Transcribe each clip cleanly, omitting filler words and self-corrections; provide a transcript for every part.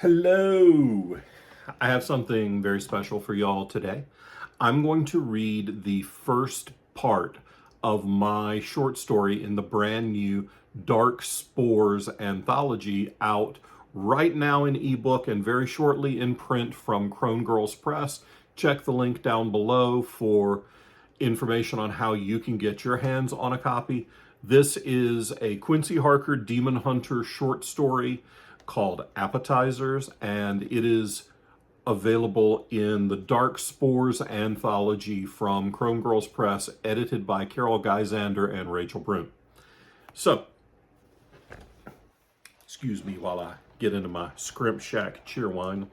Hello! I have something very special for y'all today. I'm going to read the first part of my short story in the brand new Dark Spores anthology out right now in ebook and very shortly in print from Crone Girls Press. Check the link down below for information on how you can get your hands on a copy. This is a Quincy Harker Demon Hunter short story called Appetizers, and it is available in the Dark Spores anthology from Crone Girls Press, edited by Carol Geisander and Rachel Broom. So, excuse me while I get into my Scrimp Shack cheerwine.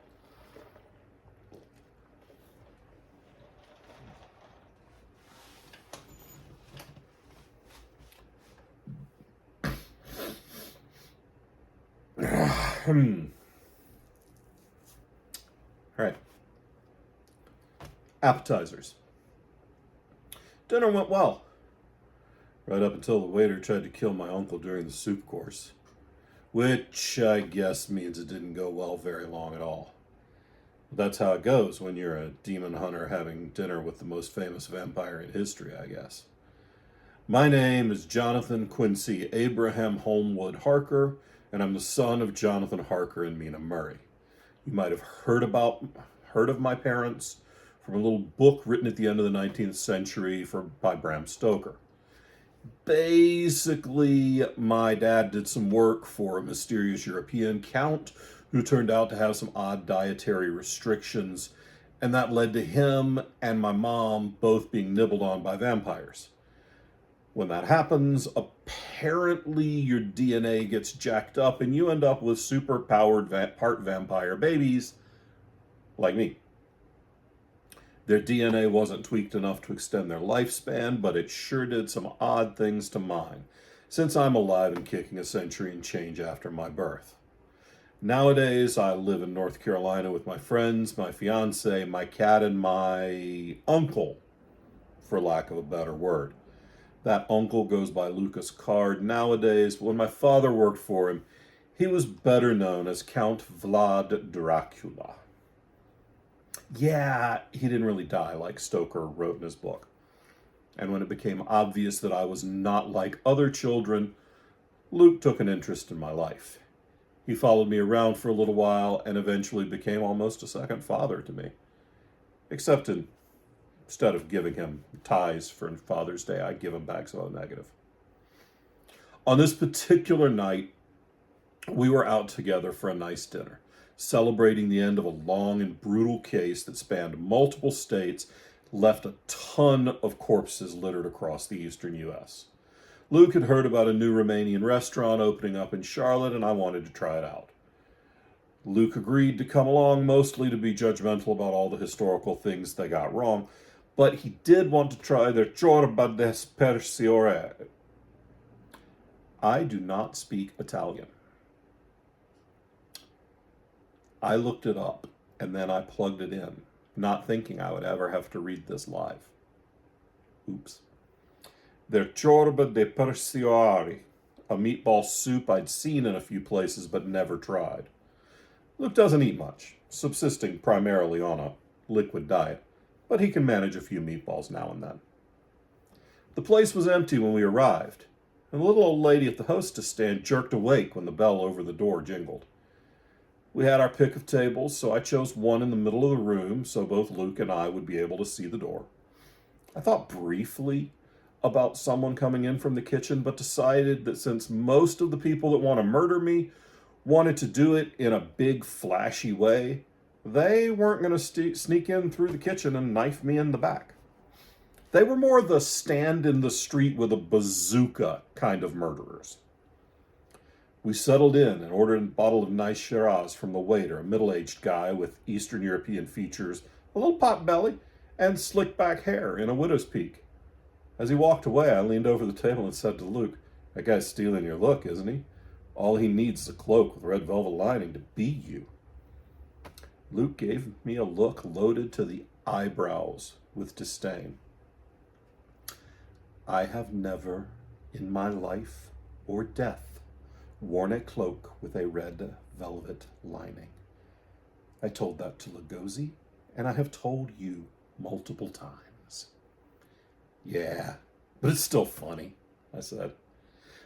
All right. Appetizers. Dinner went well, right up until the waiter tried to kill my uncle during the soup course, which I guess means it didn't go well very long at all. But that's how it goes when you're a demon hunter having dinner with the most famous vampire in history, I guess. My name is Jonathan Quincy Abraham Holmwood Harker, and I'm the son of Jonathan Harker and Mina Murray. You might have heard of my parents from a little book written at the end of the 19th century by Bram Stoker. Basically, my dad did some work for a mysterious European count who turned out to have some odd dietary restrictions, and that led to him and my mom both being nibbled on by vampires. When that happens, apparently your DNA gets jacked up and you end up with super-powered part vampire babies like me. Their DNA wasn't tweaked enough to extend their lifespan, but it sure did some odd things to mine, since I'm alive and kicking a century and change after my birth. Nowadays, I live in North Carolina with my friends, my fiance, my cat, and my uncle, for lack of a better word. That uncle goes by Lucas Card nowadays, but when my father worked for him, he was better known as Count Vlad Dracula. Yeah, he didn't really die like Stoker wrote in his book. And when it became obvious that I was not like other children, Luke took an interest in my life. He followed me around for a little while and eventually became almost a second father to me. Except instead of giving him ties for Father's Day, I give him bags of O-negative. On this particular night, we were out together for a nice dinner, celebrating the end of a long and brutal case that spanned multiple states, left a ton of corpses littered across the eastern U.S. Luke had heard about a new Romanian restaurant opening up in Charlotte, and I wanted to try it out. Luke agreed to come along, mostly to be judgmental about all the historical things they got wrong, but he did want to try their ciorba d'aspersiore. I do not speak Italian. I looked it up, and then I plugged it in, not thinking I would ever have to read this live. Oops. Their ciorba de persiori, a meatball soup I'd seen in a few places but never tried. Luke doesn't eat much, subsisting primarily on a liquid diet, but he can manage a few meatballs now and then. The place was empty when we arrived, and the little old lady at the hostess stand jerked awake when the bell over the door jingled. We had our pick of tables, so I chose one in the middle of the room so both Luke and I would be able to see the door. I thought briefly about someone coming in from the kitchen, but decided that since most of the people that want to murder me wanted to do it in a big, flashy way, they weren't going to sneak in through the kitchen and knife me in the back. They were more the stand in the street with a bazooka kind of murderers. We settled in and ordered a bottle of nice Shiraz from the waiter, a middle-aged guy with Eastern European features, a little pot belly, and slick back hair in a widow's peak. As he walked away, I leaned over the table and said to Luke, "That guy's stealing your look, isn't he? All he needs is a cloak with red velvet lining to be you." Luke gave me a look loaded to the eyebrows with disdain. "I have never, in my life or death, worn a cloak with a red velvet lining," I told that to Lugosi, and I have told you multiple times. Yeah, but it's still funny, I said.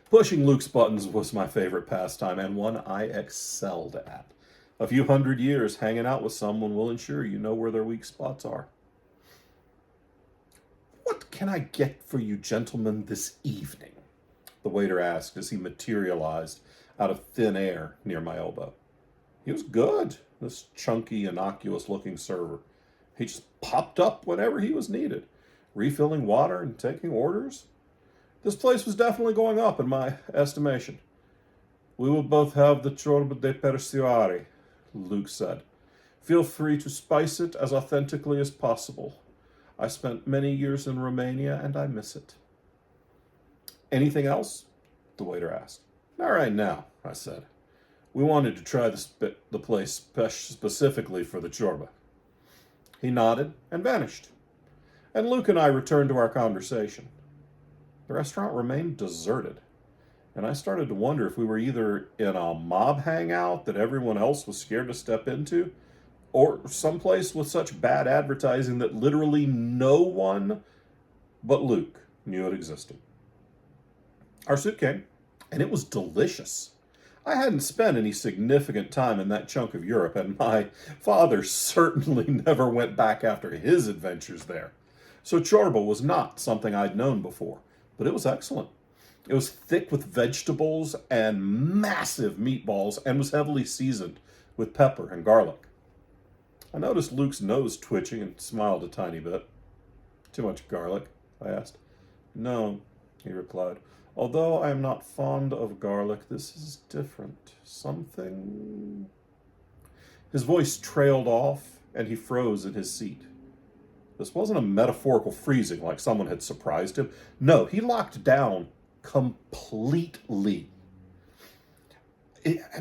Pushing Luke's buttons was my favorite pastime, and one I excelled at. A few hundred years hanging out with someone will ensure you know where their weak spots are. What can I get for you gentlemen this evening? The waiter asked as he materialized out of thin air near my elbow. He was good, this chunky, innocuous-looking server. He just popped up whenever he was needed, refilling water and taking orders. This place was definitely going up in my estimation. We will both have the ciorba de persiari, Luke said. Feel free to spice it as authentically as possible. I spent many years in Romania and I miss it. Anything else? The waiter asked. Not right now, I said. We wanted to try the place specifically for the ciorba. He nodded and vanished, and Luke and I returned to our conversation. The restaurant remained deserted, and I started to wonder if we were either in a mob hangout that everyone else was scared to step into, or someplace with such bad advertising that literally no one but Luke knew it existed. Our soup came, and it was delicious. I hadn't spent any significant time in that chunk of Europe, and my father certainly never went back after his adventures there. So ciorba was not something I'd known before, but it was excellent. It was thick with vegetables and massive meatballs and was heavily seasoned with pepper and garlic. I noticed Luke's nose twitching and smiled a tiny bit. Too much garlic? I asked. No, he replied. Although I am not fond of garlic, this is different. Something... His voice trailed off, and he froze in his seat. This wasn't a metaphorical freezing like someone had surprised him. No, he locked down completely,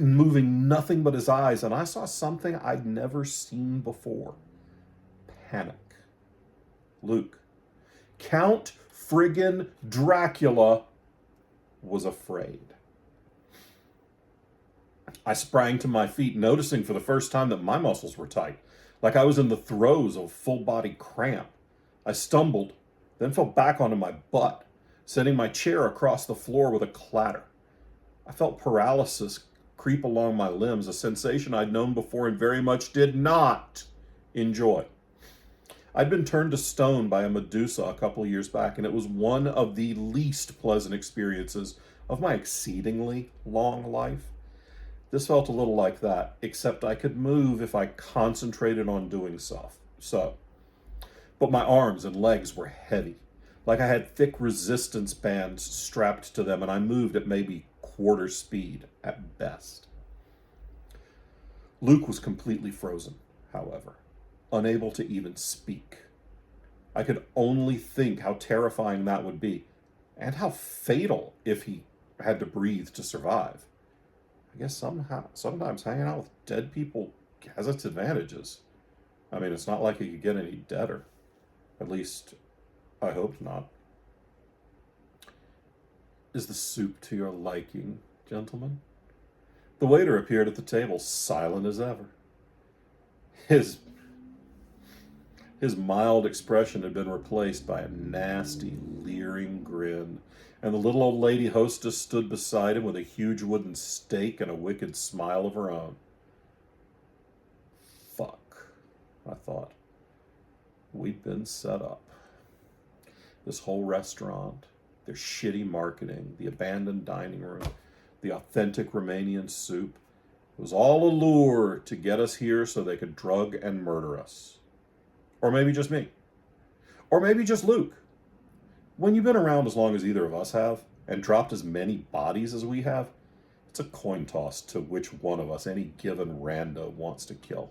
moving nothing but his eyes, and I saw something I'd never seen before. Panic. Luke. Count friggin' Dracula was afraid. I sprang to my feet, noticing for the first time that my muscles were tight, like I was in the throes of full-body cramp. I stumbled, then fell back onto my butt, sending my chair across the floor with a clatter. I felt paralysis creep along my limbs, a sensation I'd known before and very much did not enjoy. I'd been turned to stone by a Medusa a couple of years back, and it was one of the least pleasant experiences of my exceedingly long life. This felt a little like that, except I could move if I concentrated on doing so. But my arms and legs were heavy, like I had thick resistance bands strapped to them, and I moved at maybe quarter speed at best. Luke was completely frozen, however, unable to even speak. I could only think how terrifying that would be, and how fatal if he had to breathe to survive. I guess sometimes hanging out with dead people has its advantages. I mean, it's not like he could get any deader. At least, I hoped not. Is the soup to your liking, gentlemen? The waiter appeared at the table, silent as ever. His mild expression had been replaced by a nasty, leering grin, and the little old lady hostess stood beside him with a huge wooden stake and a wicked smile of her own. Fuck, I thought. We'd been set up. This whole restaurant, their shitty marketing, the abandoned dining room, the authentic Romanian soup, it was all a lure to get us here so they could drug and murder us. Or maybe just me. Or maybe just Luke. When you've been around as long as either of us have, and dropped as many bodies as we have, it's a coin toss to which one of us any given rando wants to kill.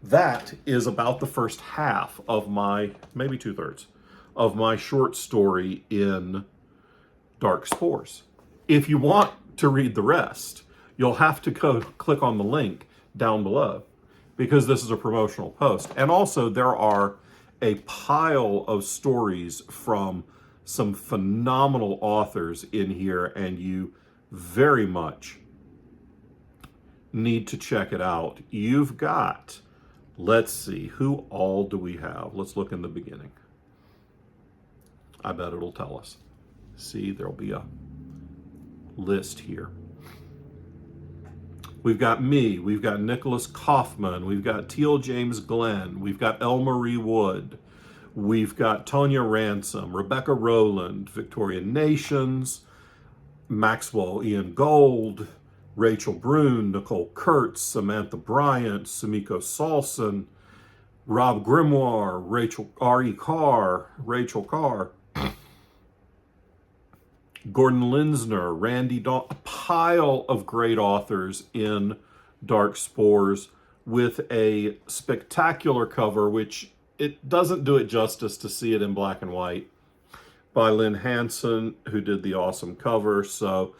That is about the first half of my, maybe 2/3, of my short story in Dark Spores. If you want to read the rest, you'll have to go click on the link down below, because this is a promotional post. And also there are a pile of stories from some phenomenal authors in here, and you very much need to check it out. You've got, let's see, who all do we have? Let's look in the beginning. I bet it'll tell us. See, there'll be a list here. We've got me, we've got Nicholas Kaufman, we've got Teal James Glenn, we've got Elle Marie Wood, we've got Tonya Ransom, Rebecca Rowland, Victoria Nations, Maxwell Ian Gold, Rachel Brune, Nicole Kurtz, Samantha Bryant, Sumiko Salson, Rob Grimoire, R.E. Carr, Rachel Carr, Gordon Linsner, Randy Dawn, a pile of great authors in Dark Spores with a spectacular cover, which it doesn't do it justice to see it in black and white, by Lynn Hanson, who did the awesome cover. So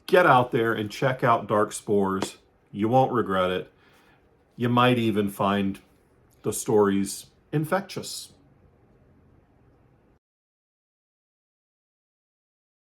get out there and check out Dark Spores. You won't regret it. You might even find the stories infectious.